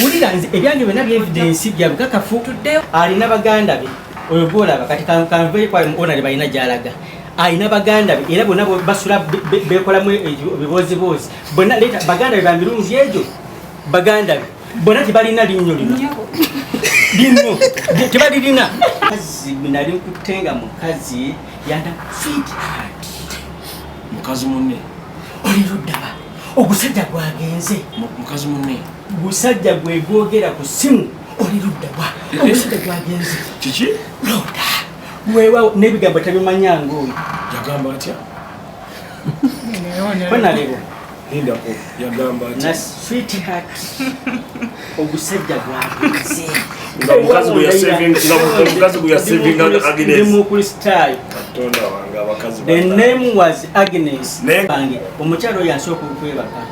ulira nze ebyange byonna byevidence bya bukakafu alina baganda be oyo gwolaba kati kanve kwa onale balina gyalaga alina baganda be era bonna basula bekolamu ebibozibozi bonna leta baganda be bambirungi ejo baganda be bonna tebalina linnyo lino tebalirina kazi nali nkutenga mukazi yanda sweetheart mukazi munne oliruddaba ogusajja gwagenze mukazi munne gusajja gwegwogera ku simu oliruddaba ogusajja gwagenze kiki loda wewa nebigambo tabimanyanga oyo yagamba atya bonalebo lindako yagamba atya na sweetheart ogusajja gwagenze mukazi bwe yasaving Agnes mukristayo katonda wange abakazi the name was Agnes bange omukyalo yansooka okwebaka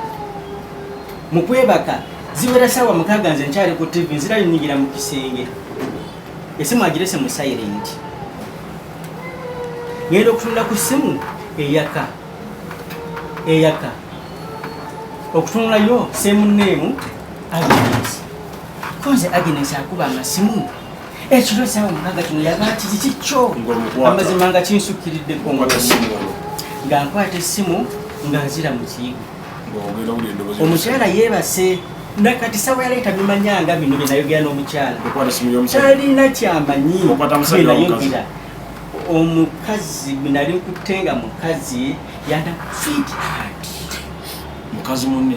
mukwebaka ziwera sawa mukaga nze nkyali ku TV nzira nyingira mu kisenge esimu agirese mu silent ngenda okutunula ku simu eyaka okutunula yo same name Agnes konze Agnes akuba amasimu ekiro sawa mukaga kino yaba kikikyo amazima nga kinsukiridde nga nkwata essimu nga nzira mu kiyigo omukyala yeebase nakati sawa yaleeta bimanyanga bino byenayogera n'omukyala talina kyamanyi byenayogera omukazi bwenali nkutenga mukazi yanda sweetheart mukazi munne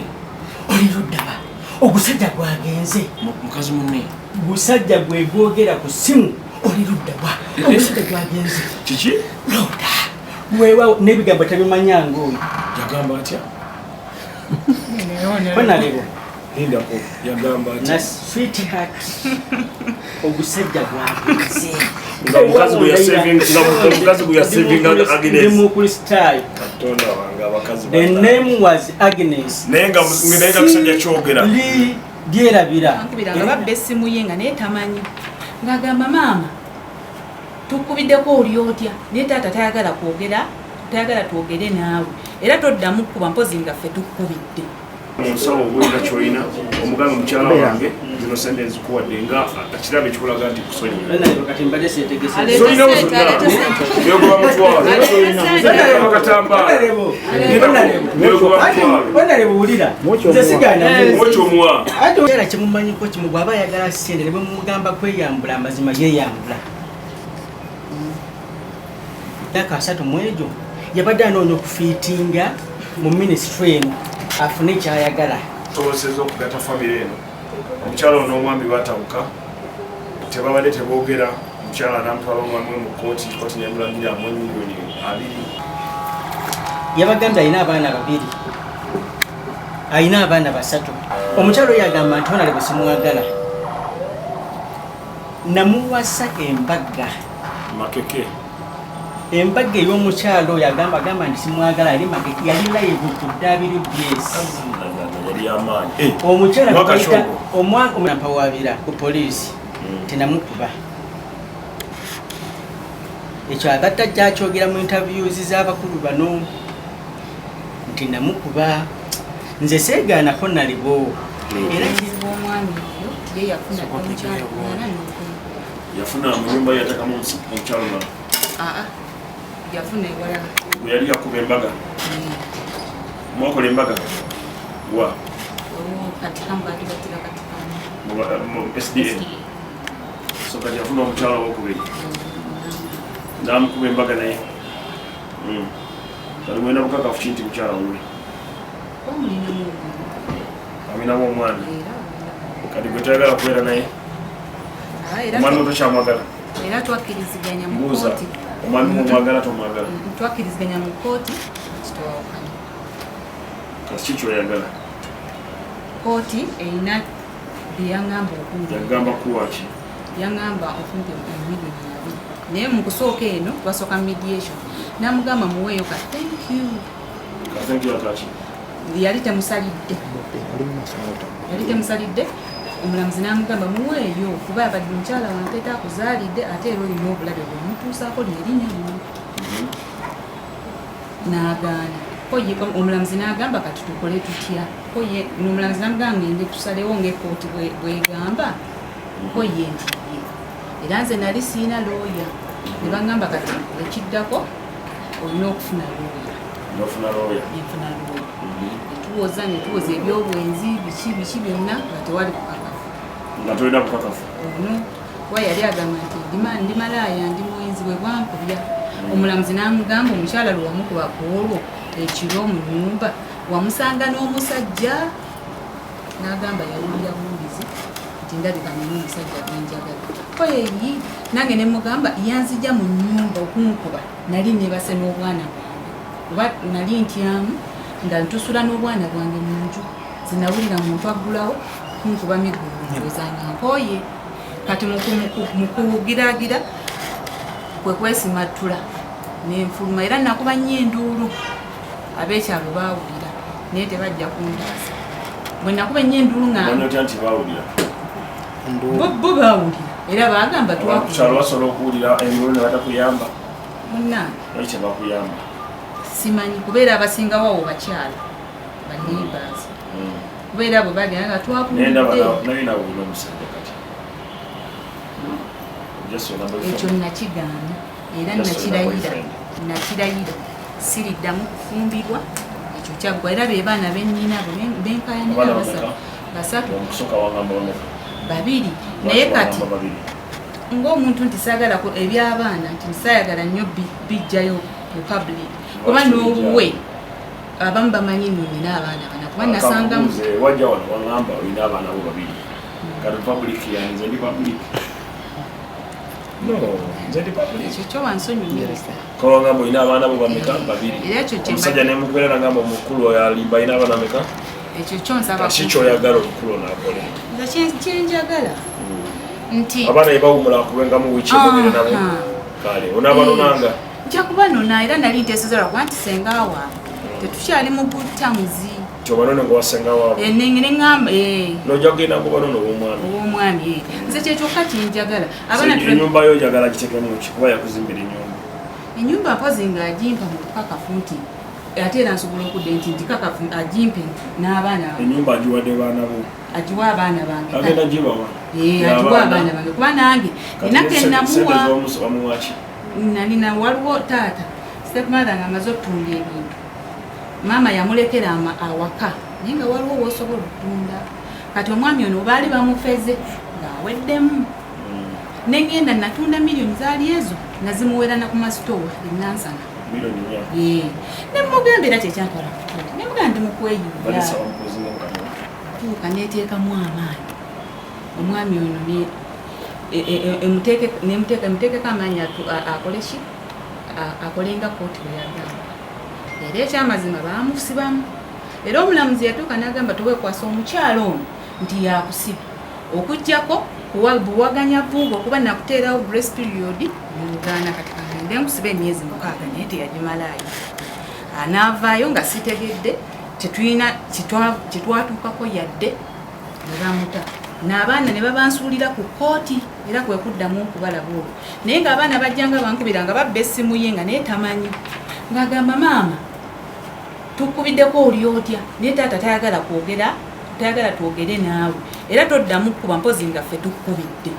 oliruddaba ogusajja gwagenze mukazi munne gusajja gwegwogera ku simu oliruddaba ogusajja gwagenze kiki loda wewa nebigambo tabimanyanga oyo yagamba atya bonalebo lindako yagamba atya na sweetheart ogusajja gwagenze mukazi bwe yasaving Agnes mukristayo katonda wange abakazi the name was Agnes nenga kusajja kyogera lyerabira nga babba essimu ye nga naye tamanyi ng'agamba maama tukubiddeko oli otya naye taata tayagala twogere naawe era toddamu kuba mpozi nga ffe tukubidde omusawo obwenda kyolina omuganga mukyala wange zino sente nzikuwadde nga ekirabo ekikulaga nti kusonyiwa yogoba mutwalo era kyemumanyiko kimu bw'aba ayagala sente ne bwemugamba kweyambula amazima yeyambula myaka 3 mu egyo yabadde anoonya okufiitinga mu minisitule eno afune kyayagala toboseza okugata famire eno omukyala ono omwami batawuka tebabadde teboogera omukyala namutwala omwami mu kooti nemulagira mu miliyoni 2 yabagambye alina abaana 2 alina abaana 3 omukyala oyo agamba nti onale bwe simwagala namuwasa embaga makeke embaga ey'omukyalo oyo agamba nti simwagala ali makeke yali live ku WBS omukyala kwayita omunampawabira ku poliisi tenamukuba ekyo abatta jakyogera mu interviews z'abakulu bano nti namukuba nze seegaanako nalibo era omwami oyo ye yafuna mu nyumba yatakamu omukyalo na yafuna ewalala bwe yali yakuba embaga mwakola embaga wa mu SDA so kati yafuna omukyalo owokubiri namukuba embaga naye kali mwena bukakafu kinti mukyala wuwe aminamu omwana kati gwe toyagala kubeera naye omwana otokyamwagala era twakkiriziganya mu kooti omwami omwagala tomwagala twakkiriziganya mu kooti kitwawukana kasi kikyoyagala kooti erina byeyaŋŋamba okumva yagamba kuwaki yaŋŋamba okumva emiliyoni 2 naye mu kusooka eno twasooka mediation namugamba muweeyo ka thank you akaki yali temusalidde omulamuzi namugamba muweeyo kuba abadde omukyala wange takuzaalidde ate era olina obulabe bwemutuusaako lyerinnya lino n'agaana koye omulamuzi n'agamba kati tukole tutya koye n'omulamuzi n'amugamba ngende tusalewo ng'ekkooti bwegamba koye nti era nze nali siina looya ne bagamba kati ekiddako olina okufuna looya enfuna looya netuwoza ebyobwenzi biki byonna nga tewali kukakafu nga tolina kukakafu ono kuba yali agamba nti ndi malaaya ndi mwenzi bwe bwankubya omulamuzi n'amugamba omukyala lwe wamukuba ku olwo ekiro mu nnyumba wamusanga n'omusajja n'agamba yawulira buwulizi nti ndabika nina omusajja gwenjagala koyeyi nange ne mugamba yanzija mu nnyumba okunkuba nali nebase n'obwana kuba nali ntyamu nga ntusula n'obwana bwange mu nju zinawulira muntu aggulawo kunkuba migulu ozanga nkoye kati mukugiragira kwe kwesimattula nenfuluma era nakuba nnyo enduulu ab'ekyalo baawulira naye tebajja kundaasa bwe nakuba nnyo enduulu nga bo baawulira era bagamba basobola okuwulira enduulu ne batakuyamba munnange kyebakuyamba simanyi kubeera abasingawoawo bakyala baneighbors kubeera bwe bagenda nga twakunalinawulira omusajja kati ekyo nakigaana era nakirayira siriddamu kufumbirwa ekyo kyaggwa era be baana bennina benkayanira basatu babiri naye kati ng'omuntu nti saagala ebyabaana nti saayagala nnyo bijjayo mu public kuba n'obuwe abamu bamanyi nno nina abaana bana kuba nasangamu wajja wano wagamba olina abaana bo babiri kati public yanze ndi public ekyo kyo wansonyiwiriza kawagamba olina abaana bo bameka babiri omusajja nemukubeera nagamba omukulu oyo alimba alina abaana meka ekyo kyonsaba kikyoyagala omukulu onaakole kyenjagala nti abaana ebawumula kubengamu wiiki emubiri nabo kale onaabanonanga nja kubanona era nali nteesozola kuba nti senga waabwe tetukyali mu gutamuzi tyobanone ngawasenga waabwe neŋŋamba nojja kugenda kubanone ow'omwami nze kyekyokka kyenjagala enyumba yo njagala gitekemu ki kuba yakuzimbira enyumba mpozi ng'agimpa mu bukakafu nti ate era nsobola okudde nti kakafu agimpe n'abaana enyumba agiwadde baana bo agiwa abaana bange agenda gibawa agiwa abaana bange kuba nange ennaku ennamuwa bamuwaki nalina waliwo taata stepmother nga amaze okutunda ebintu maama yamulekera awaka naye nga waliwo wosobola okutunda kati omwami ono baali bamufeze ng'aweddemu negenda natunda miliyoni zaali ezo nazimuwerana ku masitowa enansana nemugamba era kyekyantwala kutuuka nemugamba ndi mukweyingira tuuka neteekamu amaanyi omwami ono emuteekeko amaanyi akole ki akolenga kooti bwe yagamba era ekyamazima baamusibamu era omulamuzi yatuuka n'agamba teweekwasa omukyalo ono nti yakusiba okuggyako buwaganya vuuba okuba nakuteerawo grace period mugaana kati kagende nkusiba emyezi 6 naye teyagimalayo anaavaayo nga sitegedde tetulina kyetwatuukako yadde ne bamuta n'abaana ne babansuulira ku kooti era kwe kuddamu okubalaba olwo naye ng'abaana bajjanga bankubira nga babba essimu ye nga naye tamanyi ng'agamba maama tukubiddeko oli otya naye taata tayagala twogere naawe era toddamu kkuba mpozi nga ffe tukkubidde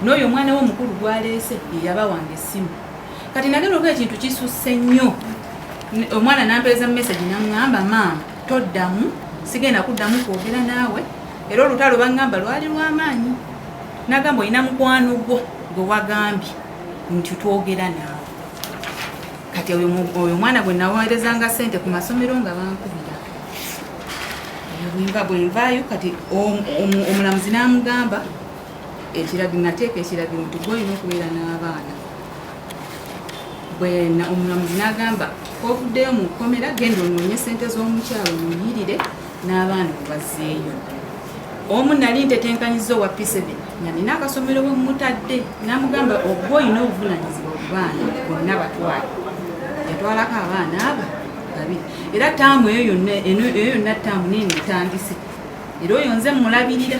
n'oyo omwana we omukulu gwaleese yeyaba wange essimu kati nagenda okuba ekintu kisusse nnyo omwana nampeereza mu message naŋŋamba maama toddamu sigenda kuddamu kwogera naawe era olutalo baŋŋamba lwali lw'amaanyi nagamba olina mukwano gwo gwe wagambye nti twogera naawe kati oyo omwana gwe naweerezanga ssente ku masomero nga bankubira bwenvaayo kati omulamuzi n'amugamba nateeka ekiragiro nti gwolina okubeera n'abaana omulamuzi n'agamba ovuddeyo mu kkomera genda onoonye ssente z'omukyalo muyirire n'abaana webazzeeyo omu nali ntetenkanyiza owa P7 nga nina akasomero bwe mutadde n'amugamba ogwo olina obuvunanyizibwa ku baana bonna batwale yatwalako abaana abo babiri era taamu eyo yonna taamu nene etandise era oyo nze mulabirira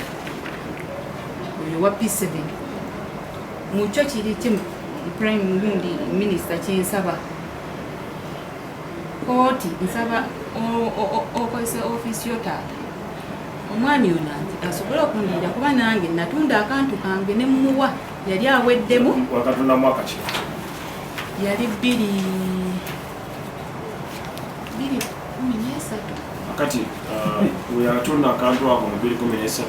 oyo wa P7 mukyo kiri kimu prime mundi minisita kyensaba kooti nsaba okozesa ofiisi yo taata omwami ono asobole okundinda kuba nange natunda akantu kange ne mmuwa yali aweddemu wakatunda mwaka ki yali 2 akati weyatunda akantu ako mu 2013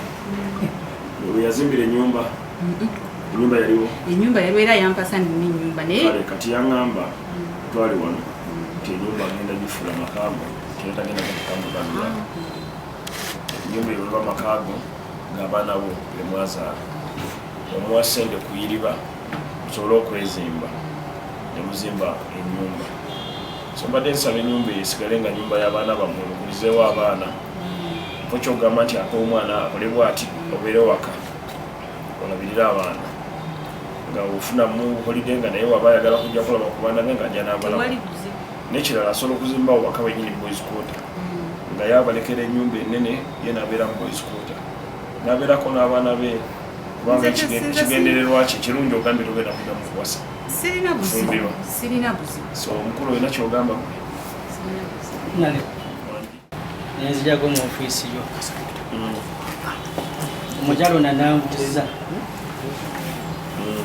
weyazimbira ennyumba ennyumba yaliwo ennyumba yaliwo era yampasa nina ennyumba naye kati yaŋŋamba twali wano nti ennyumba agenda gifula makaago tiyatagenda kukambukanira ennyumba eyoba makaago ng'abaana bo bemwazaala omuwa ssente kuyiriba musobole okwezimba ne muzimba ennyumba so mbadde nsaba ennyumba esigale nga nyumba y'abaana bammwe mugulizeewo abaana mpo kyogamba nti ak'omwana akolebwa ati obeere waka olabirira abaana nga ofuna mu holide nga naye waba ayagala kujja kulaba ku baana be ng'ajja n'abalaba n'ekirala asobola okuzimbawo waka wenyini boys quarter nga yabalekera ennyumba ennene ye n'abeera mu boys quarter n'abeerako n'abaana be kubanga ekigendererwa kye kirungi ogambye togenda kudda mu kuwasa sirina buzibu so omukulu olina kyogamba gwe nenzijako mu ofiisi yo omukyalo nanambuza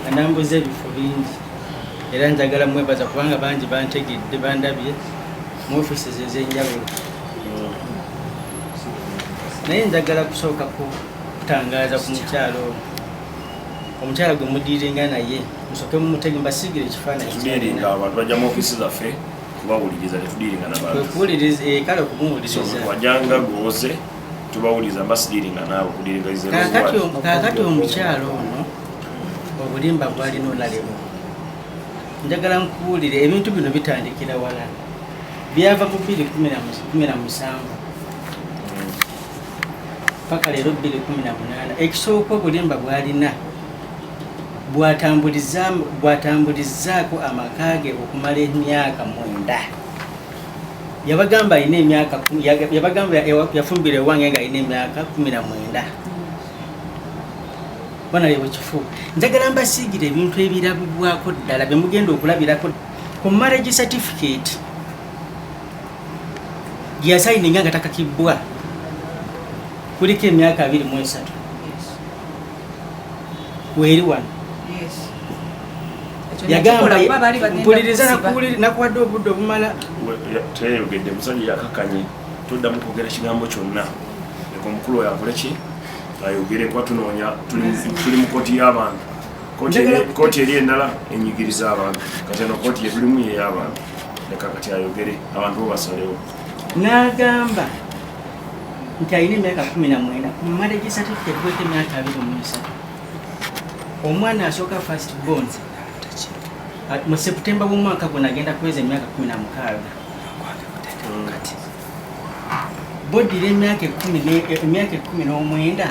anambuza ebifo bingi era njagala mwebaza kubanga bangi bantegedde bandabye mu ofiisi zezenjawulo naye njagala kusooka kutangaza ku mukyalo omukyala gwe mudiirenga naye musoke mumutege mbasigire ekifaananyi abantu bajja mu ofiisi zaffe kubawuliriza tetudiiringa nabantu kale okumuwuliriza wajjanga gwoze tubawuliriza mbasidiiringa naawe kakati omukyalo ono obulimba bwalina olalemu njagala nkuwulire ebintu bino bitandikira wala byava mu 2017 paka leero 2018 ekisooka obulimba bwalina bwatambulizaako amaka ge okumala emyaka 9 yabagamba alina emyaka yabagamba yafumbira ewange nga alina emyaka 19 bonalewo kifu njagala mbasiigire ebintu ebirabibwako ddala bye mugenda okulabirako ku marriage certificate gyeyasayininga nga takakibwa kuliko emyaka 23 weeri wano yagamba mpuliriza nakuwadde obudde obumala teyayogedde musajja yakakanye tuddamu kwogera kigambo kyonna leka omukulu oyo akole ki ayogere kuba tunoonya tuli mu kooti y'abantu kooti eri endala enyigiriza abantu kati eno kooti yetulimu yey'abantu leka kati ayogere abantu bo basalewo n'agamba nti alina emyaka 19 ku marriage certificate kweka emyaka 23 omwana asooka first born mu September w'omwaka guno agenda kuweza emyaka 16 bodire emyaka 19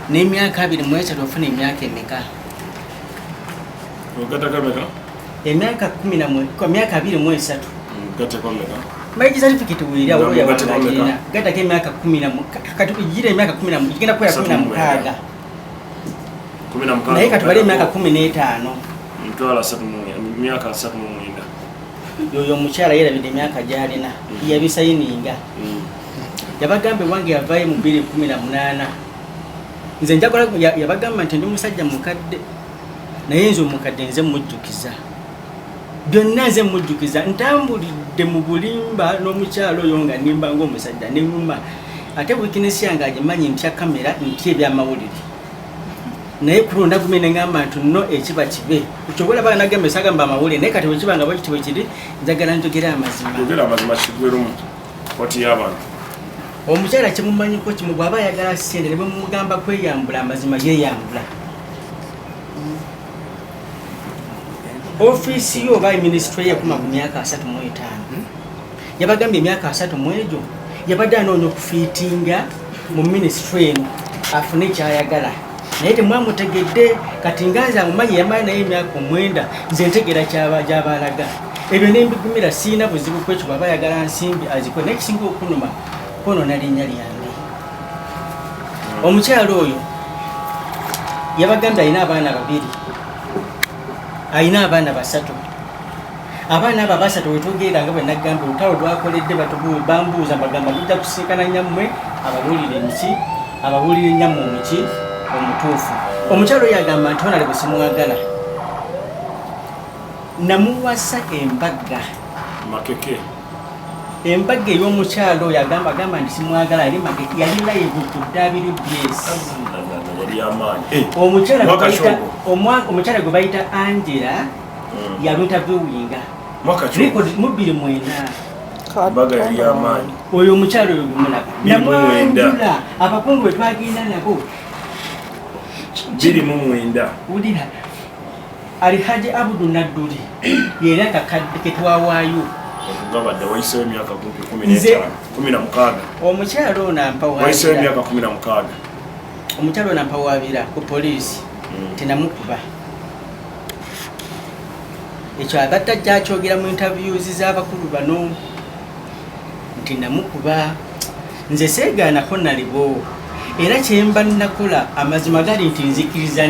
n'emyaka 23 ofuna emyaka emeka emyaka 23 marriage certificate weera wolo yabagina gatako emyaka 10 kati ujire emyaka 10 igenda kuya 16 naye katubale emyaka 15 mtwala 3 myaka 3 yoyo omukyala yerabidde emyaka gyalina yabisayininga yabagambe wange yavayo mu 2018 nze njakola yabagamba nti ndi musajja mukadde naye nze omukadde nze mujjukiza byonna nze mujjukiza ntambulidde mu bulimba n'omukyalo oyo nga nimba ng'omusajja neŋŋuma ate wikinesi yange agimanyi ntya kamera ntya ebyamawulire naye kulonda gumene ngamba nti nno ekiba kibe ekyobola bana nagambe sagamba amawulire naye kati bwekiba nga bwekitibwe kiri njagala njogera amazima kigwerumu koti y'abantu omukyala kyemumanyiko kimu bw'aba ayagala sente ne bwemugamba kweyambula amazima yeyambula ofiisi yo oba minisitule yakuma ku myaka 35 yabagambye emyaka 3 mu egyo yabadde anoonya okufiitinga mu minisitule eno afune ekyayagala naye temwamutegedde kati nganze amumanyi yamala naye emyaka 9 nze ntegera gy'abaalaga ebyo nembigumira siina buzibu kwekyo bw'aba ayagala nsimbi azikwe naye kisinga okunuma kwonoona linnya lyange omukyalo oyo yabagambye alina abaana 2 alina abaana 3 abaana abo abasatu wetugenda nga bwe nagamba olutalo lwakoledde bambuuza bagamba mujja kusinkana nyammwe ababuulire nyammwe omuki omutuufu. Omukyalo yagamba nti onale busimwagala namuwasa embagga makeke embagga ey'omukyalo oyo agamba nti simwagala yali makeke yali live ku WBS. Omukyala gwe bayita Angela yalwinterviewinga record mu 2009 oyo omukyalo oyo gumulaba namwanjula abakungu bwe twagenda nabo 2009 wulira Alhaji Abdul Naduri yera kakadde ketwawaayo okugabadde wayiseewo emyaka 16 omukyalo ono ampawaabira wayiseewo emyaka 16 omukyalo ono ampawaabira ku poliisi tenamukuba ekyo abadde ajja akyogera mu interviews z'abakulu bano nti namukuba nze seegaanako nalibo era kyemba nakola amazima gali nti nzikiriza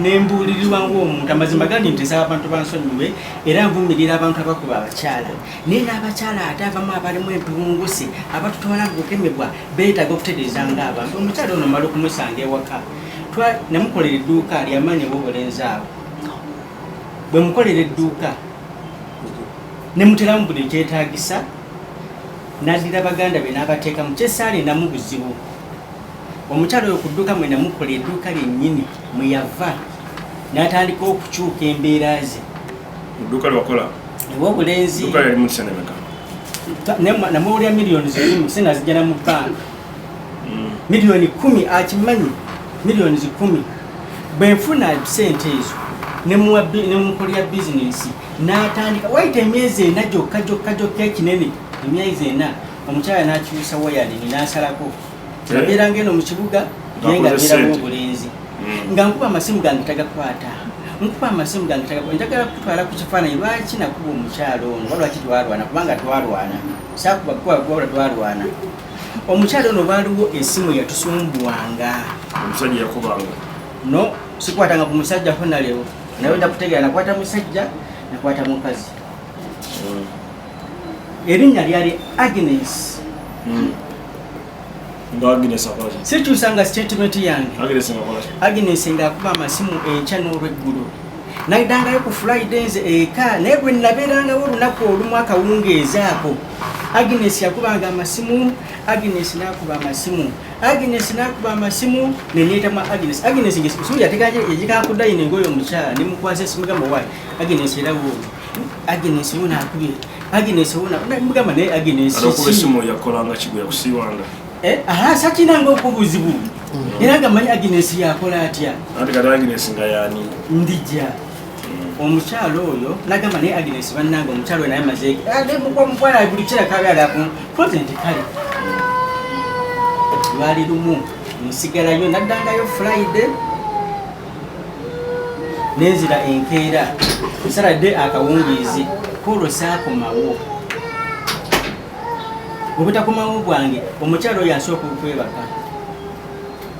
nembuulirirwa ng'omuntu amazima gali nti nsaba abantu bansonyiwe era nvumirira abantu abakuba abakyala naye n'abakyala ate abamu abalimu empiwungusi abatutwala mu kukemebwa beetaaga okutereeza ng'abantu. Omukyala ono mala okumusanga ewaka namukolera edduuka lyamanyiwa obulenzi abo bwe mukolera edduuka ne muteramu buli kyetaagisa n'addira baganda be n'abateeka mu kyesaali namu buzibu. Omukyalo oyo ku dduuka mwe namukola edduuka lyennyini mwe yava n'atandika okukyuka embeera ze. Edduuka lwakola ew'obulenzi namuwulira miliyoni 10 sinazijja na mu bbanka miliyoni 10 akimanyi miliyoni 10 bwe nfuna sente ezo nemukolera bizinesi n'atandika wayita emyezi 4 gyokka ekinene emyezi 4 omukyala n'akyusa wayalingi n'asalako nabeera ngeno mu kibuga naye nga abeerawo obulenzi nga nkuba amasimu gange tagakwata njagala kutwala ku kifaananyi lwaki nakuba omukyalo ono lwaki twalwana kubanga twalwana saakuba kuba twalwana. Omukyalo ono baaliwo esimu yatusumbuwanga omusajja yakubanga no sikwatanga ku musajja honalewo naye ndakutegeera nakwata musajja nakwata mukazi erinnya lyali Agnes sikyusanga statement yange Agnes ng'akuba amasimu enkya n'olweggulo nayidangayo ku Fridays eka naye bwe nabeerangawo olunaku olumu akawungeezi ako Agnes yakubanga amasimu Agnes n'akuba amasimu neneetamu Agnes ngesimu yatekanye yagikakuddayo nengoyo omukyala nemukwasa esimu gamba wayi Agnes era woono Agnes wona akubye Agnes wona mugamba naye Agnes okuba esimu yakolanga kigu yakusiiwanga sakinanga okubuzibu era nga manyi Agnes yakola atya Agnes nga yani ndijja omukyalo oyo nagamba naye Agnes bannanga omukyalo oyo naye maze mukwala buli kirakabyalaku present kale lwali lumu nsigalayo naddangayo Friday nenzira enkeera Saturday akawungiizi polo saakomawo obutakomawo bwange omukyalo oyo asooka okwebaka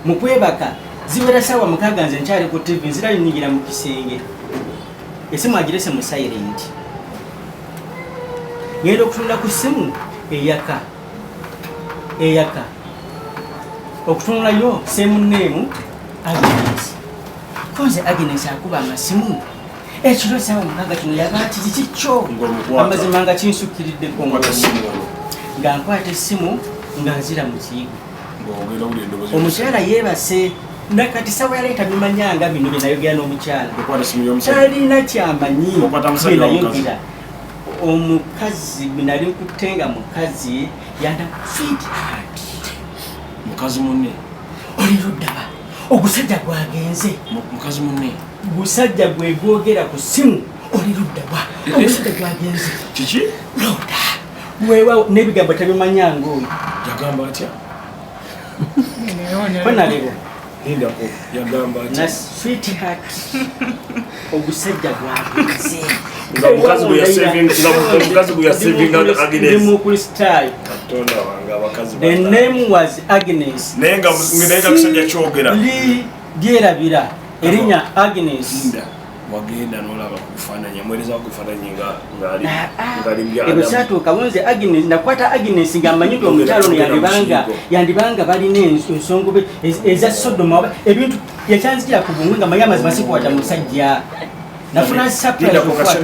mu kwebaka ziwera ssaawa 6 nze nkyali ku TV nzirayingira mu kisenge esimu agirese mu silent ngenda okutunula ku ssimu eyaka okutunulayo semuneemu Agnes konze Agnes akuba amasimu ekiro ssaawa 6 kino yaba kikikyo amazima nga kinsukiriddeko nga nkwata essimu nga nzira mu kiyigo omukyala yeebase nakati sawa yaleeta bimanyanga bino byenayogera n'omukyala talina kyamanyi byenayogera omukazi bwenali nkutenga mukazi yanda sweetheart mukazi munne oliruddaba ogusajja gwagenze mukazi munne gusajja gwegwogera ku ssimu oliruddaba ogusajja gwagenze kiki loda weewawo n'ebigambo tabimanyanga oyo yagamba atya bonalebo indako yagamba atya na sweetheart ogusajja gwagenze nga mukazi gwe yasevinga Agnes mukristayo katonda wange abakazi the name was Agnes nenga kusajja kyogera lyerabira erinnya Agnes wagenda n'olaba ku bifaananyi amwereza ku bifaananyi ng'ali ebyo saatuuka wonze Agnes nakwata Agnes ng'amanyi nti omukyalo ono yandibanga balina ensongobe eza Sodoma ebintu yakyanzikira ku bumwe nga manyi amazima sikwata musajja nafuna surprise okukwata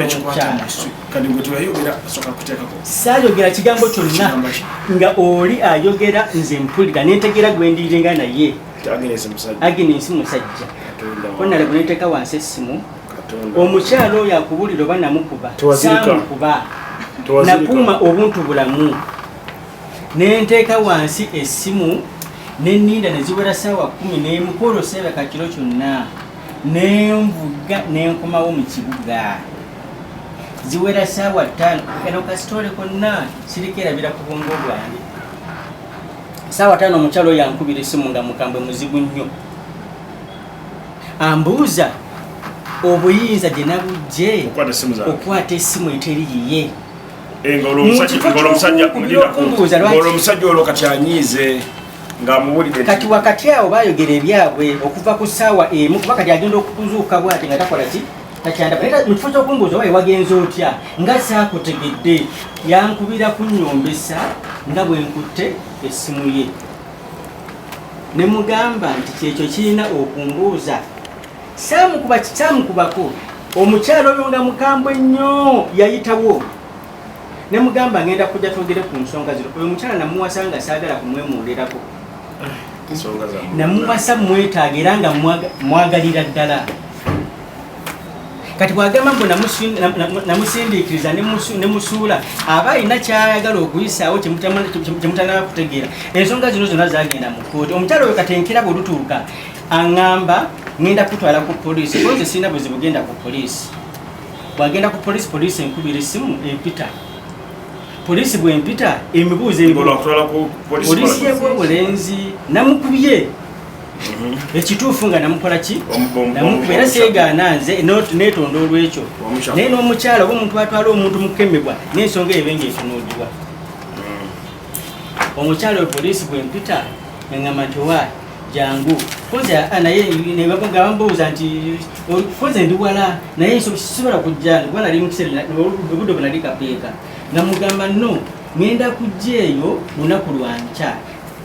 saayogera kigambo kyonna nga oli ayogera nze mpulira nentegera gwendiirenga naye Agnes musajja konale bweneteeka wansi essimu omukyalo oyo akubulira oba namukuba samukuba nakuuma obuntu bulamu nenteeka wansi essimu nenninda neziwera saawa 11 kwolosebeka kiro kyonna nenvuga nenkomawo mu kibuga ziwera saawa 5 kano kasitole konna sirikerabira ku bwongo bwange saawa 5 omukyalo oyo ankubira essimu nga mukambwe muzibu nnyo ambuuza obuyinza gye nabujje okwata essimu eteri yiye omusajja olwo kati anyiize ng'amubulidde kati wakati awo baayogera ebyabwe okuva ku ssaawa emu kuba kati agenda okuzuuka bwati nga takola ki takyandaba naye mu kifo ky'okumbuuza oba wagenza otya nga saakutegedde yankubira kunnyombesa nga bwe nkutte essimu ye ne mugamba nti kyekyo kirina okumbuuza saamukubako omukyalo oyo nga mukambwe nnyo yayitawo ne mugamba ngenda kujja twogere ku nsonga zino oyo mukyala namuwasa nga saagala kumwemuulirako namuwasa mwetaaga era nga mwagalira ddala kati bwagamba mbu namusindiikiriza ne musuula aba alina kyayagala okuyisaawo kyemutanaba kutegeera ensonga zino zonna zagenda mu kooti omukyala oyo kati enkira bwelutuuka aŋŋamba ngenda kutwala ku poliisi koze sirina buzibu genda ku poliisi bwagenda ku poliisi poliisi enkubira essimu empita poliisi bwempita emibuuzo poliisi y'ebwobulenzi namukubye ekituufu nga namukola ki namukubye era seegaana nze neetonda olwekyo naye n'omukyala oba omuntu atwala omuntu mukemebwa n'ensonga ebe ngaetunuudirwa omukyala oyo poliisi bwempita eŋŋamba nti owa jangu koze naye nebambuuza nti koze ndi wala naye sisobola kujja kuba nali mukiseera obudde bwe nali kapeeka namugamba no ngenda kujja eyo lunaku lwanca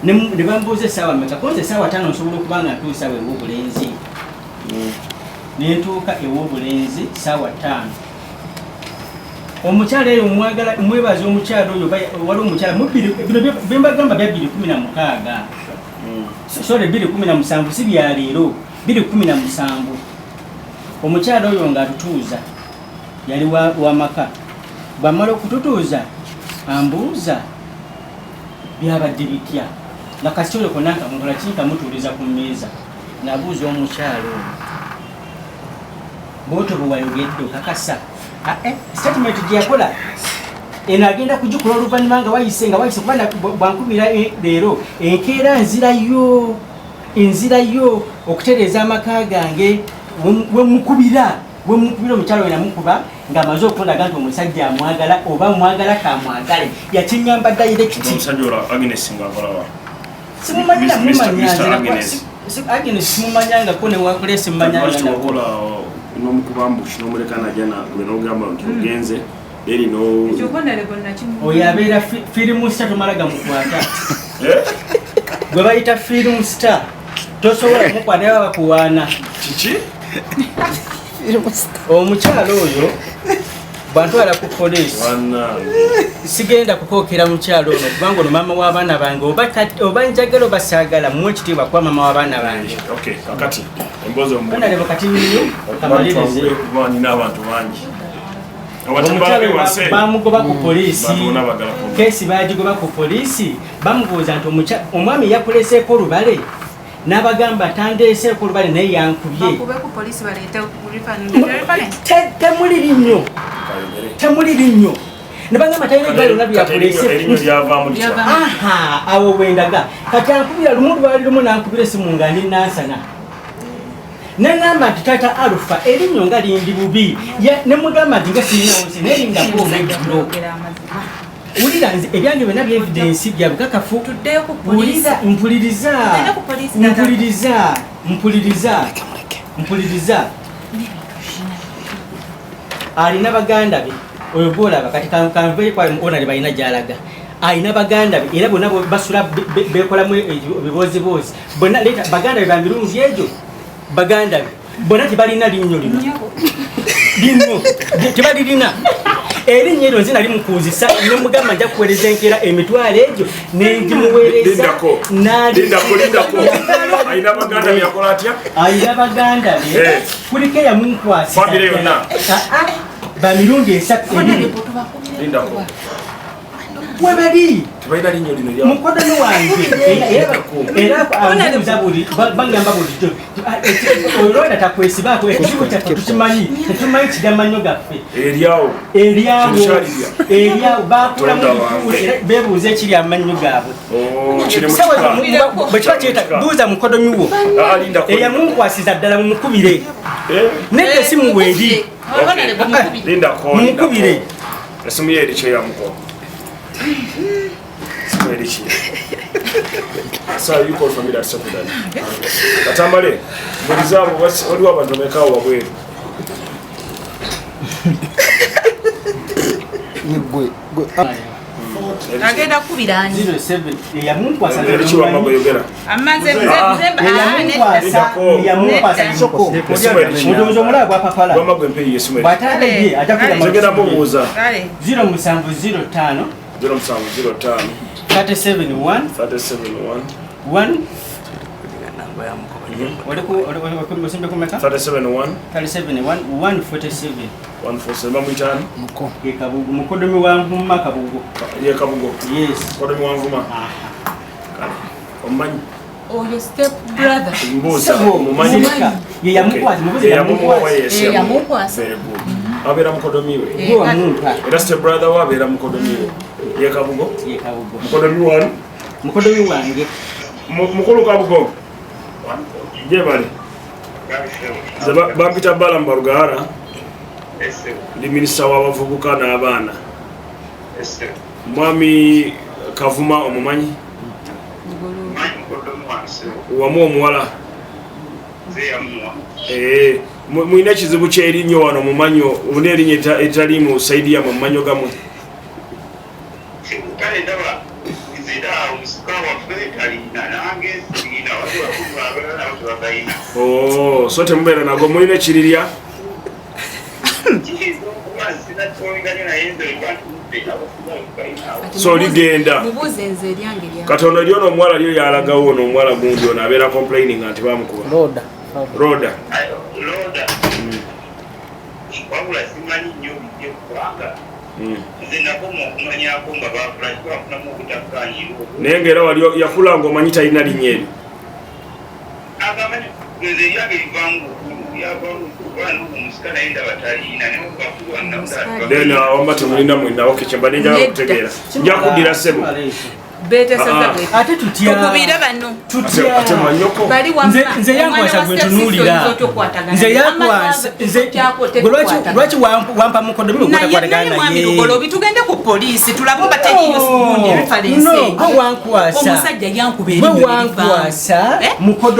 ne bambuuza essaawa meka koze essaawa 5 nsobola okuba nga ntuusa awo ew'obulenzi nentuuka ew'obulenzi ssaawa 5 omukyala eyo mwebaza omukyala oyo wali omukyala bino bembagamba bya 2016 sorry 2017 si bya leero 2017 omukyala oyo nga atutuuza yali wamaka bwamala okututuuza ambuuza byabadde bitya nga kasitole konna nkamukola kinkamutuuliza ku mmeeza nabuuza omukyala oyo bwotyo bwe wayogedde okakasa statement gye yakola eno agenda kugikola oluvannyuma nga wayise kuba bwankubira leero enkeera nzirayo okutereeza amaka gange wemukubira omukyalo we namukuba ng'amaze okunaga nti omusajja amwagala oba mwagala kamwagale yakinyamba dayirekiti simumanyira Agnes simumanyangako newakule simumanyanga n'omukubambuki najana wenogamba nti ogenze erino oyo abeera firimu star tomalaga mukwata gwe bayita firimu star tosobola kumukwata baba bakuwaana kiki omukyalo oyo bwantwala ku poliisi sigenda kukookera mukyalo ono kubanga ono maama w'abaana bange oba njagala oba saagala muwe ekitiibwa kuba maama w'abaana bange kanalebo kati niyo kamalirize omukyalo bamugoba ku poliisi keesi bagigoba ku poliisi bamubuuza nti omwami yakuleseeko olubale n'abagamba tandeeseeko olubale naye yankubye temuli linnyo nebagamba talina ebibale lona byakuleseeko awo bwendaga kati ankubira lumu lwali lumu nankubira esimu nga ndi nansana neŋŋamba nti tata alufa erinnyo nga lindi bubi nemugamba nti nga sirinawonsi nerindako omwejjulo wulira nze ebyange byonna byevidensi bya bukakafu wulira mpuliriza alina baganda be oyo golaba kati kanve kwa ona le balina jalaga alina baganda be era bonna basula bekolamu ebibozi bonna leta baganda be bambirungi ejo baganda be bonna tibalina linyo tibalina erinnya eryo nzina limukuuzisa nemugamba nja kuweereza enkera emitwalo egyo nengimuweereza alina baganda byakola atya alina baganda be kuliko eyamunkwasira bamirundi 3 webali tebalina linyo lino lya mukodani wange era anguza buli bangamba buli olwenda takwesibako ekigo kyaffe tukimanyi tetumanyi kigamanyo gaffe eryawo bakulamu bebuuza ekiri amanyo gaabwe bwekiba kyeta buuza mukodomi wo eyamunkwasiza ddala mumukubire nedde esimu weeri mumukubire esimu ye erikyo yamuko Sir, you call for me that secretary. Katambale, mulizamu waliwo abantu mekaawo wabweru. Agenda kubirani 07 yamunkwasa ekiwambago yogera amaze mudozo mulaba gwa papala wambago empeyi yesume batale atakugenda mubuuza 0705 0705 371 1 371 147 bamuyitani mukodomi wa Nvuma Kabugo ye Kabugo yes mukodomi wa Nvuma omumanyi oyo step brother mbuuza mumanyi ye yamukwasa abeera mukodomi we era step brother we abeera mukodomi we ye Kabugo mukodomi wange mukulu Kabugo je bali bampita Bala Mbarugara ndi minisita w'abavubuka n'abaana mwami Kavuma omumanyi wamu omuwala mwina ekizibu ky'erinnyo wano mumanyi obuna erinnya etaliimu Saidia mu mmanyo gamwe so temubeera nago mulina ekirirya so ligenda Katonda lyono omuwala lyo yalagawo ono omuwala gundi ono abeera complaining nti bamukuba roda wabula simanyi nnyo bijje kubanga nze nakoma okumanyako nga bafunamu obutakkaanyirwa naye ngaera wali yakula ngaomanyi talina linnya eryo agamanyi nze eryange livangu yavangu kubanga omusika naye ndaba taliina naye obakulu wannamudala then awamba temulina mwinawo kekyemba nenjala okutegeera njakuddira ssebo ate tukubire bano ate manyoko nze yankwasa gwe ntunuulira nze yankwasa lwaki wampa mukodomi okutakwataganaye tugende ku poliisi tulabe oba teriyo sibundi omusajja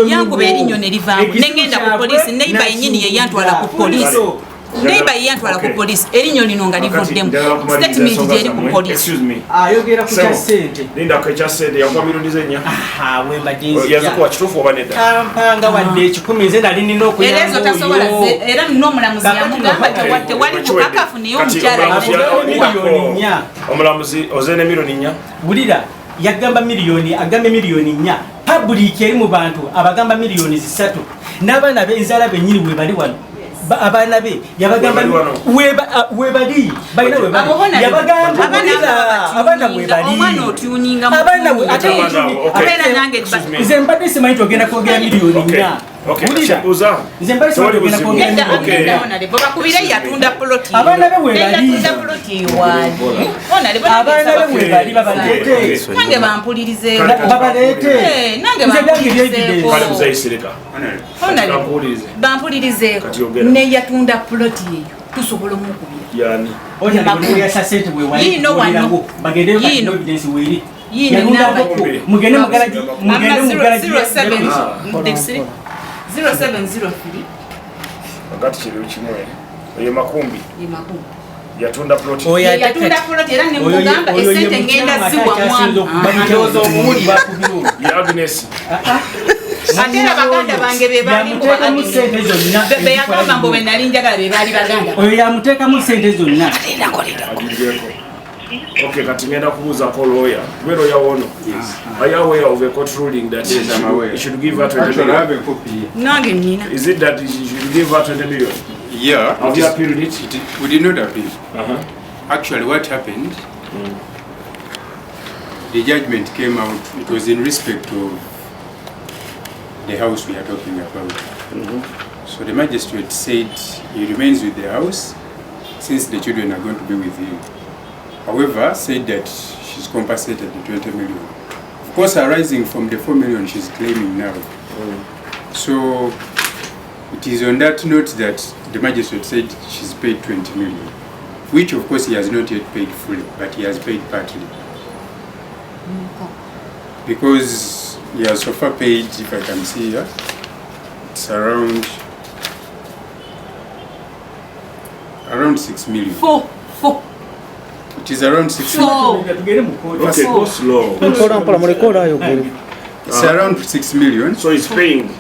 yankuba erinyo ne livaamu negenda ku poliisi neiba yenyini yeyantwala ku poliisi neiba yeyantwala ku poliisi erinyo lino nga livuddemu statement gyeri ku poliisi ayogera ku kyasente linda ku ekyasente yakuba mirundi ennya yazikuwa kituufu oba nedda kampanga wadde 10 nze nali nina okuyamba era ezo tasobola era n'omulamuzi yamugamba tewali bukakafu naye omukyala omulamuzi ozeene miliyoni 4 bulira yagamba miliyoni agambe miliyoni 4 public eri mu bantu abagamba miliyoni 3 n'abaana b'enzala bennyini we bali wano abaana be yabagamba webali balina webali yabagamba abaana webali abaana we ate nze mbadde simanyi togenda kwogera miliyoni 4 nze mbadde simanyi togenda kwogera miliyoni 4 bakubire yatunda ploti abaana be webali abaana be webali babaleete nange bampulirize babaleete nange bampulirize ne yatunda ploti eyo tusobola omukubira yani onya sente bwe wali yino wano bagende evidence weri yino namba mugende mugalaji mugende mugalaji 0703 wakati kiri kimwe Oyo Makumbi. Ye Makumbi. Yatunda plot. Yatunda plot era ne mugamba esente ngenda ziwa mwana. Ya Agnes. Atera baganda bange be bali mu sente zonna. Be yakamba mbo benali njagala be bali baganda. Oyo yamuteeka mu sente zonna. Okay, kati ngenda kubuuza ko lawyer. Where lawyer wono? Yes. Are you aware of a court ruling that Yes, I'm aware. you should give her 20 Actually, I have million? a copy. Nange nina. Is it that you should give her 20 million? Yeah. Have you appealed it? We did not appeal. Uh-huh. Actually, what happened, the judgment came out, it was in respect of the house we are talking about. So the magistrate said he remains with the house since the children are going to be with him. However, said that she's compensated the 20 million. Of course, arising from the 4 million she's claiming now. So it is on that note that the magistrate said she's paid 20 million, which of course he has not yet paid fully, but he has paid partly. Because he has so far paid, if I can see here, it's around 6 million. Four. It is around 6 Four. million. Okay, go slow. It's around 6 million. So he's paying.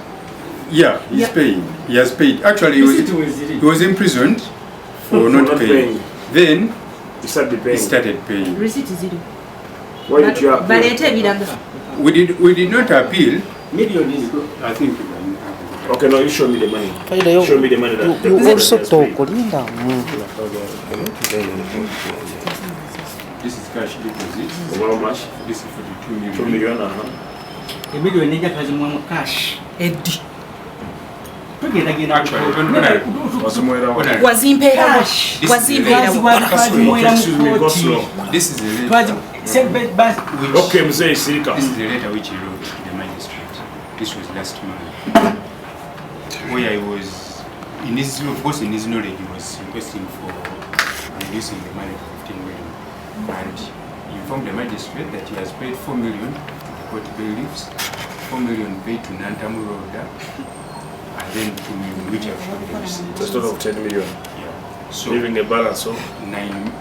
Yeah, he's paying. He has paid. Actually, he was imprisoned for not paying. Then He started he paying. started paying. Receipt ziri. Why did you appeal? Balete ebiraga. We did not appeal. Millions. I think Okay, no, you show me the money. Show me the money that You also talk Linda. this is cash deposit. How much? This is for the 2 2 million. million. Emiliyoni ejja twazimuwamu cash. Eddi. Actually, when I Wazimpeera. Cash. Wazimpeera. Excuse me, go slow. this is the letter. Which, Okay, Mzee Sirika. this is the letter which he wrote to the magistrate. This was last month. Where I was, in his, of course, in his knowledge, he was requesting for reducing the money to 15 million. And he informed the magistrate that he has paid 4 million to court bailiffs, 4 million paid to Nantamu Road, and then 2 million which have showed the receipts. That's total of 10 million. Yeah. So Leaving the balance, so 9.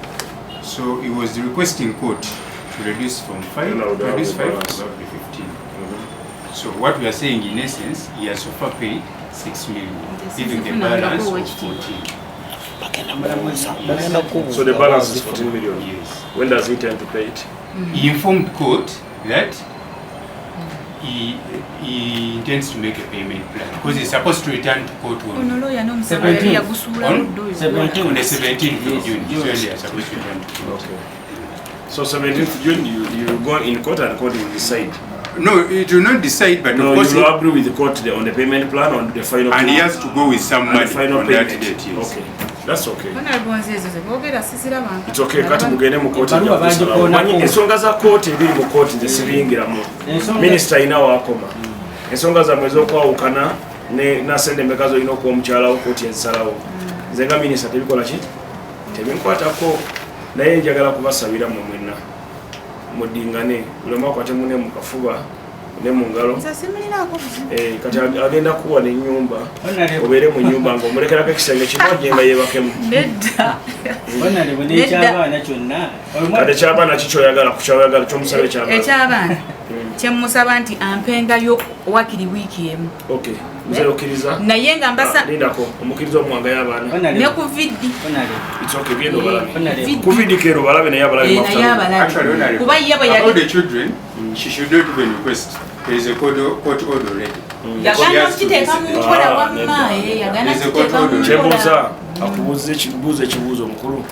So he was requesting court to reduce from 5 And I would to reduce have the 5 balance. to about the 15. So what we are saying in essence, he has so far paid 6 million, leaving the balance of 14. so the balance is 14 million. Yes. When does he intend to pay it? He informed court that he intends to make a payment plan because he's supposed to return to court Ono on lawyer n'omusaba yali yagusuula luddo oyo. 17. the 17th of June. So they are supposed to return to court. Okay. So 17th June, you go in court and court will decide. No, it will not decide, but No, of course, you will agree with the court on the payment plan on the final and he plan. has to go with some And the money final on that payment. date. Yes. Okay, that's okay. Honorable Nzezo ze boogera sisiraba. It's okay, kati mugende mu kooti Baluwa bagikoonako. Manyi ensonga za kooti ebiri mu kooti nze sibiyingiramu. Ensonga- Minisita alina waakoma. Ensonga zammwe ez'okwawukana nasente emmeka zolina okuwa omukyalawo kooti ezisalawo. Nze nga minisita tebikola ki? Tebinkwatako. Naye njagala kubasabira mmwe mwenna. Muddingane, buli omu akwate munne mu kafuba ne mu ngalo. Nze simulinaako buzibu. Kati agenda kuwa n'ennyumba. Honorable. Obeere mu nnyumba ng'omulekerako ekisenge kimu agenda yeebakemu. Nedda. Honorable n'ekyabaana kyonna. Kati ky'abaana ki ky'oyagala ku ky'oyagala ky'omusaba eky'abaana? Ekyabaana kyemusaba nti ampengayo wakiri wiiki emu. Okay, nze okkiriza. Naye nga mbasa Lindako, omukkiriza omwangayo abaana. ne ku viddi. It's okay, genda obalabe. Honorable. Ku vidi keero balabe naye abalabe Naye mafutalo. abalabe. Actually, when Kuba ye bwe about yali the children, she should not even request. There is a court order already. yagana okukiteeka mu nkola Ah, wamma. Yagana There's a okukiteeka mu court order. Kyebuuza, akubuuza ekibuuzo omukulu.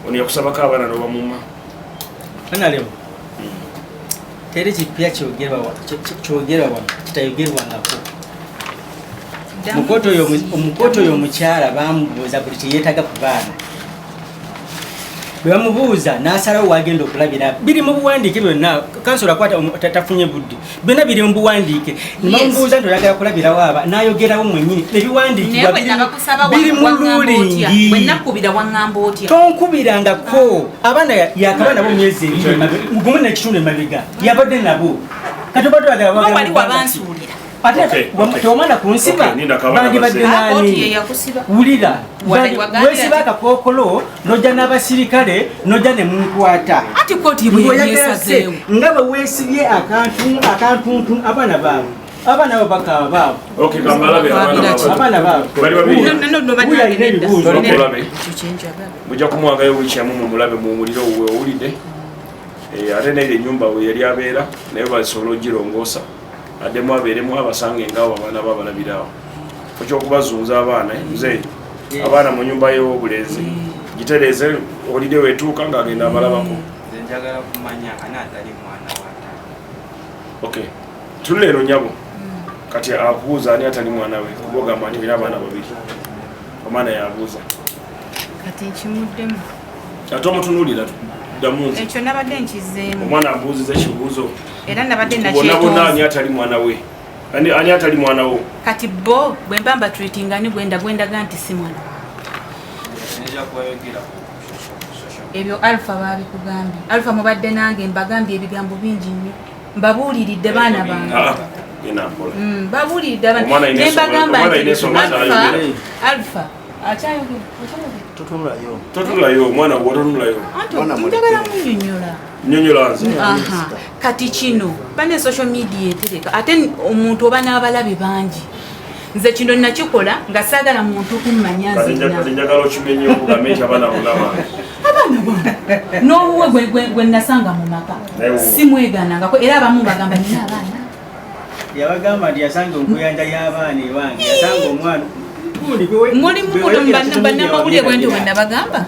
Ono yakusabako abaana n'obamumma. Honorable. Teri kipya kyogerwa wano kitayogerwangako. Omukooti oyo omukyala bamubuuza buli kyeyeetaga ku baana. Bwe bamubuuza n'asalawo wagenda okulabira biri mu buwandiike byonna kansola akwata tafunye budde byonna biri mu buwandiike nebamubuuza nti oyagala kulabirawo aba n'ayogerawo mwennyini ebiwandiikibwa biri mu luulingi bwenakubira waŋŋamba otya tonkubirangako abaana yakaba nabo myezi ebiri gumu nekitundu emabega yabadde nabo kati obadde wali wabansuulira ate tomwana kunsiba bandi badde nani wulira wesiba akakokolo noja n'abasirikale noja ne munkwata ati koti bweyesazeewo nga bwe weesibye akantuntu abaana baabo abaana abo bakaba baabo abaana baabo buyalina ebibuuzo mujja kumwangayo wiikyamu mumulabe muwulire owulidde ate naye ennyumba we yali abeera naye basobola ogirongoosa addemu abeeremu abasange ngaawo abaana babalabiraawo ekyokubazunza abaana nze abaana mu nyumba y'obulenzi gitereeze olide wetuuka ng'agenda abalabako okay tunula eno nyabo kati abuuza ani atali mwana we kuba ogamba nti olina abaana babiri omwana yabuuza kati nkimuddemu ate omutunuulira damunzi ekyo nabadde nkizeemu omwana abuuziza ekibuuzo era nabadde bonna ani atali mwana we ani atali mwana wo kati bo bwe mba mbatreatinga ni gwendaga nti si mwana ebyo alpha babikugambye alpha mubadde nange mbagambye ebigambo bingi nnyo mbabuuliridde baana bange babuuliridde nembagamba nti alpha totunulayo omwana wototunulayo njagala munyonyola nyonyola nze kati kino bane social media etereka ate omuntu oba n'abalabe bangi nze kino nakikola nga saagala muntu kummanya njagala okimenye okugambe nti abaana bonna bange n'obuwe gwe nasanga mu maka simweganangako era abamu bagamba nina abaana yabagamba nti yasanga enkuyanja y'abaana ewange yasanga omwana mulimubannamawulire bwenti bwe nabagamba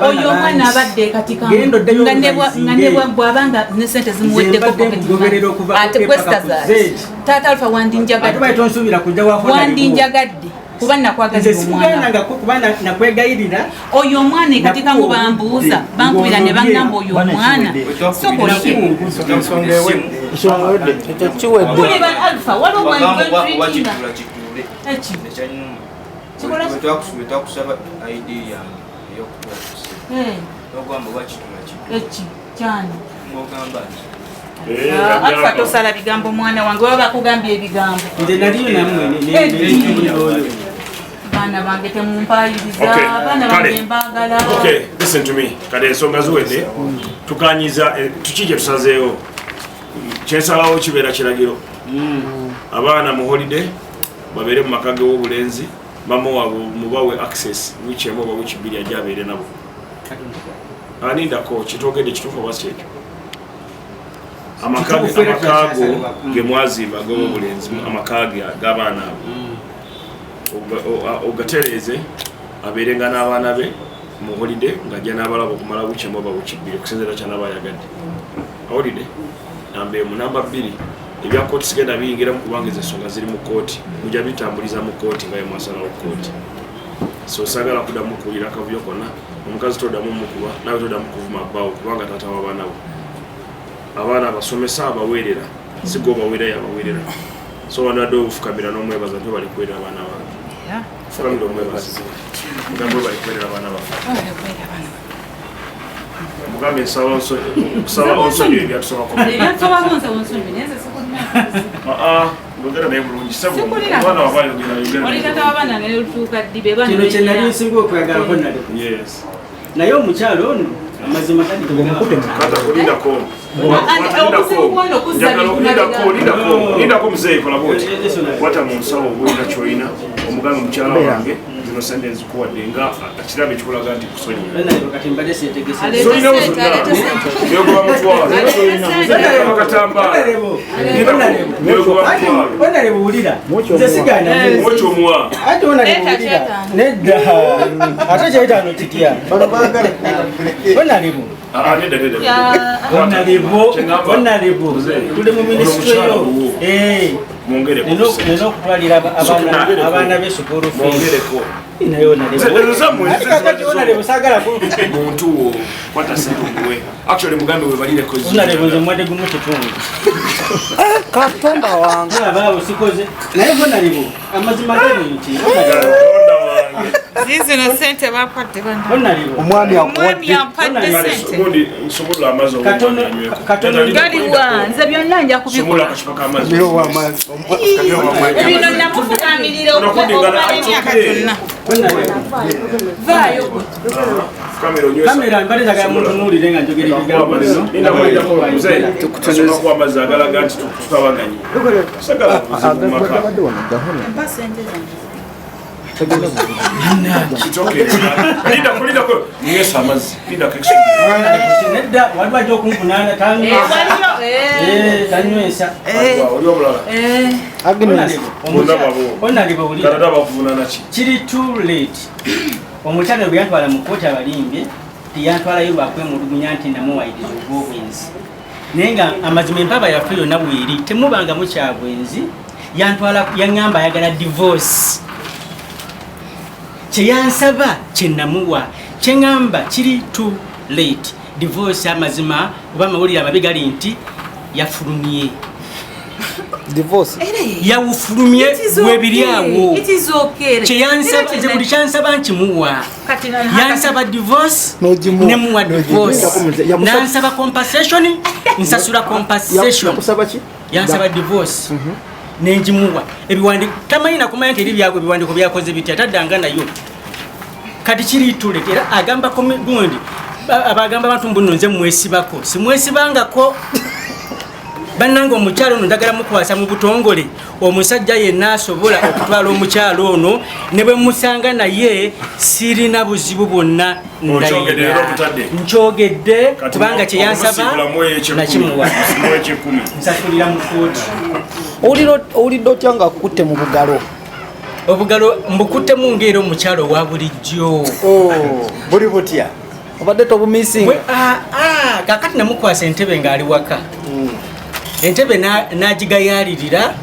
oyo omwana abadde katikanga bwabanga ne sente zimuweddeko taata alfa wandinjagadde kuba nakwagazira omwana oyo omwana ekatika bambuuza bankubira ne bagamba oyo omwana alfa twakusaba ID yange alfa tosala bigambo omwana wange baba bakugambye ebigambo nze naliyo namwe baana bange temumpayiriza baana bange mbagala listen to me kale ensonga ziwedde tukanyiza tukije tusazeewo kyensalawo kibeera kiragiro abaana mu holiday babeere mu maka ge w'obulenzi mamuwabwe mubawe access wiiki emu oba wiiki bbiri ajja abeere nabo anindako kitogedde kituufu oba si ekyo amakaago ge mwazimba g'obulenzi amakaage g'abaana abo ogatereeze abeerenga n'abaana be mu holiday ng'ajja n'abalaba okumala wiiki emu oba wiiki bbiri okusinziira kyanaba ayagadde holiday namba emu namba bbiri ebya kooti sigenda biyingiramu kubanga ezo ensonga ziri mu kooti mujja bitambuliza mu kooti nga yemwasalawo kooti so saagala kuddamu kuwulira akavuyo konna omukazi toddamu mukuba nawe toddamu kuvuma bbaawo kubanga taata w'abaana bo abaana abasomesa abaweerera siga obaweerayo abaweerera so wanadde obufukamira n'omwebaza nti bali kuweerera abaana bange fukamira omwebaza mugambe bali kuweerera abaana bange mugambe nsaba onsonyi ebyatusabako ngogera naye bulungi abaana kino kye nali nsinga okwegalako nale naye omukyalo ono amazima lindako muzeeyi kola bwoti wata mu nsawo obulina kyoyina omugambe mukyala wange zino sente nzikuwadde nga kirabo ekikulaga nti kusonyiwaogoba mutwalo ate kyaitano kitya bonalibu tuli mu minisitule yo nina okutwalira abaana b'esukulu muntu kwata sente omuwe actually mugambe webalireko bonalibu mwadde gumu kitundu katonda wange abaawo sikoze naye bonalibu amazima geni nti zizino sente bapadde bana omwami akuwadde ampadde sente Gundi nsobola amazi Katono galiwa nze byonna nja kubikola Miro wa amazi bino namufukamirira okumala emyaka gyonna vaayo kamera mbaleza ga muntu nulire nga njogera ebigambo bino tukuwa amazi agalaga nti tutabaganye sagala kuzibu maka mpa sente zange linda ko ngesa amazi linda ko nedda waliwo ajja okunkunaana tanywesa kiri too late omukyalo bwe yantwala mu kooti abalimbye tiyantwalayo lwakwemulugunya nti namuwayiriza obwobwenzi naye nga amazima empaba yaffe yonna bweri temubanga mukyabwenzi yantwala yaŋŋamba ayagala divorce kyeyansaba kyenamuwa kyeŋŋamba kiri too late divorce amazima oba amawulire amabi gali nti yafulumye yawufulumye webiri awo buli kyansaba nkimuwa yansaba divorce nemuwa divorce nansaba compensation nsasula compensation yansaba divorce nenjimuwa ebiwandiko tamanyi nakumanya nti eri byagwe ebiwandiko byakoze bitya taddanga nayo kati kiri tulete era agamba gundi abagamba abantu mbuno nze mwesibako simwesibangako bannanga omukyalo ono ndagala mukwasa mu butongole omusajja yenna asobola okutwala omukyalo ono ne bwe musanga naye sirina buzibu bwonna nkyogedde kubanga kyeyansaba nakimuwa nsasulira mu kooti owulidde otya nga akukutte mu bugalo obugalo mbukuttemu ngaera omukyalo owa bulijjo buli butya obadde tobumisinga kakati namukwasa entebe ng'ali waka entebe n'agigayalirira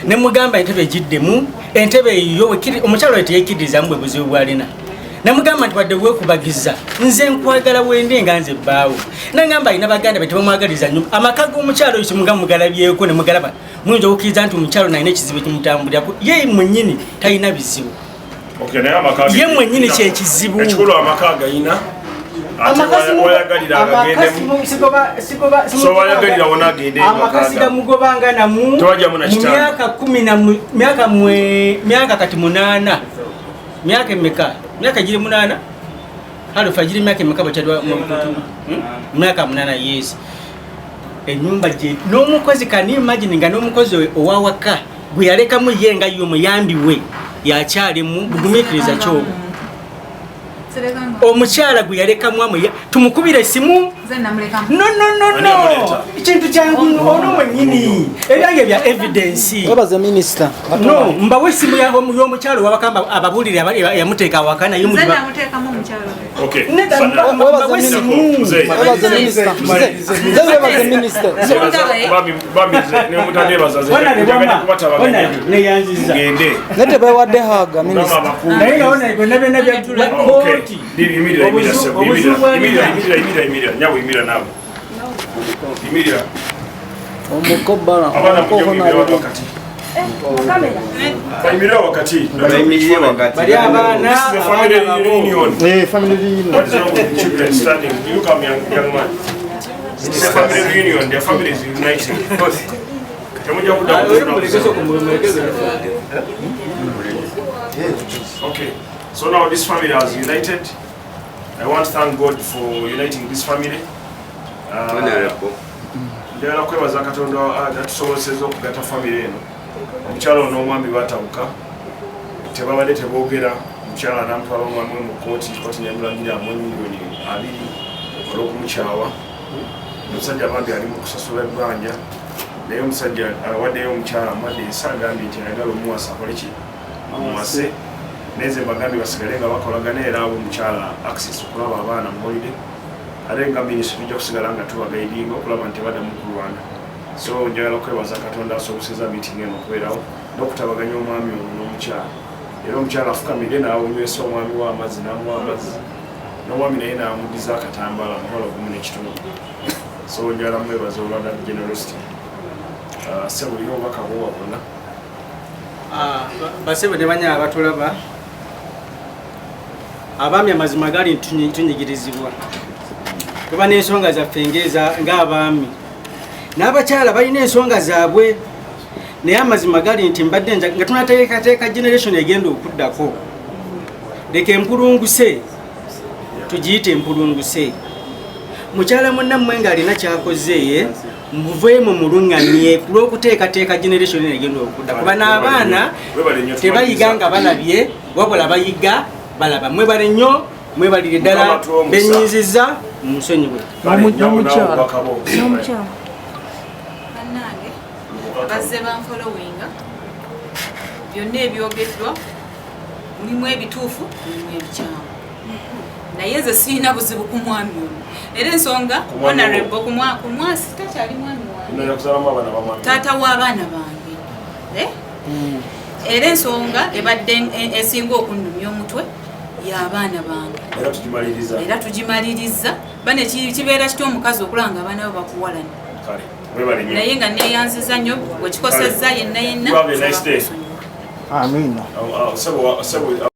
nemugamba entebe egiddemu entebe eyo omukyalo we teyekkirizamu bwe buzibu bwalina namugamba nti wadde weekubagiza nze nkwagala wende nga nze ebbaawo nagamba alina baganda be tebamwagaliza nnyo amaka g'omukyalo oyo kimuga mugalabyeko ne mugalaba muyinza okukkiriza nti omukyalo nalina ekizibu ekimutambulirako ye mwennyini talina bizibu ye mwennyini kyekizibu ekikulu amaka agayina amakasi gamugobanga namu myaka kati 8 myaka emeka myaka giri 8 halifa giri myaka emeka bakyadwa myaka 8 years enyumba gye n'omukozi kani imagine nga n'omukozi owawaka gwe yalekamu ye nga yo muyambi we yakyalimu bugumikiriza kyobo omukyala gwe yalekamu tumukubire simu no kintu kyangu ono mwennyini ebyange bya evidence webaze minisita no mbawe simu y'omukyalo wabakamba ababuulire yamuteeka awaka naye neyanziza netebewadde haga minisita naye naona byonna byonna byatula kooti Okay, so now this family has united. I want to thank God for uniting this family. Ndera kwebaza Katonda atusobozesezza okugata family eno. Omukyalo n'omwami batawuka tebabadde teboogera omukyala n'amutwala omwami we mu kooti nemulangira amu miliyoni 2 olw'okumukyawa. Omusajja abambi ali mu kusasula ebbanja naye omusajja awaddeyo omukyala amadde esagambye nti ayagala omuwasa akole ki amuwase neze bagambye basigale nga bakolagana era abo omukyala access okulaba abaana mu holiday ate nga minisitule ijja kusigala nga tubagaidinga okulaba nti baddamu kulwana. So njagala okwebaza Katonda asoboseza meeting eno okubeerawo n'okutabaganya omwami ono n'omukyala era omukyala afukamidde n'awunywesa omwami w'amazzi n'amuwa amazzi n'omwami naye n'amuddiza akatambaala mukola gumu n'ekitundu. So njagala mwebaza olwada generosity. Sebo lino obubaka bwowabona basebe ne banyala batulaba abaami amazima gali tunyigirizibwa kuba n'ensonga zaffe ng'abaami n'abakyala balina ensonga zaabwe naye amazima gali nti mbadde nga tunateekateeka generation egenda okuddako leka empulunguse tugiyite empulunguse mukyala munnammwe ng'alina kyakoze muveemu muluŋŋamye ku lw'okuteekateeka generation egenda okudda kuba n'abaana tebayiga nga balabye wabula bayiga balaba mwebale nnyo mwebalire ddala benyiizizza munsonyiwe bannange abazze banfolowinga byonna ebyogeddwa mulimu ebituufu mulimu ebikyamu naye nze sirina buzibu ku mwami ono era ensonga honorable ku mwasi takyali mwami wange taata w'abaana bange era ensonga ebadde esinga okundumya omutwe y'abaana bange era tugimaliriza bane kibeera kitya omukazi okulanga abaana bo bakuwalana naye nga neeyanziza nnyo bwekikosezza yenna Amina.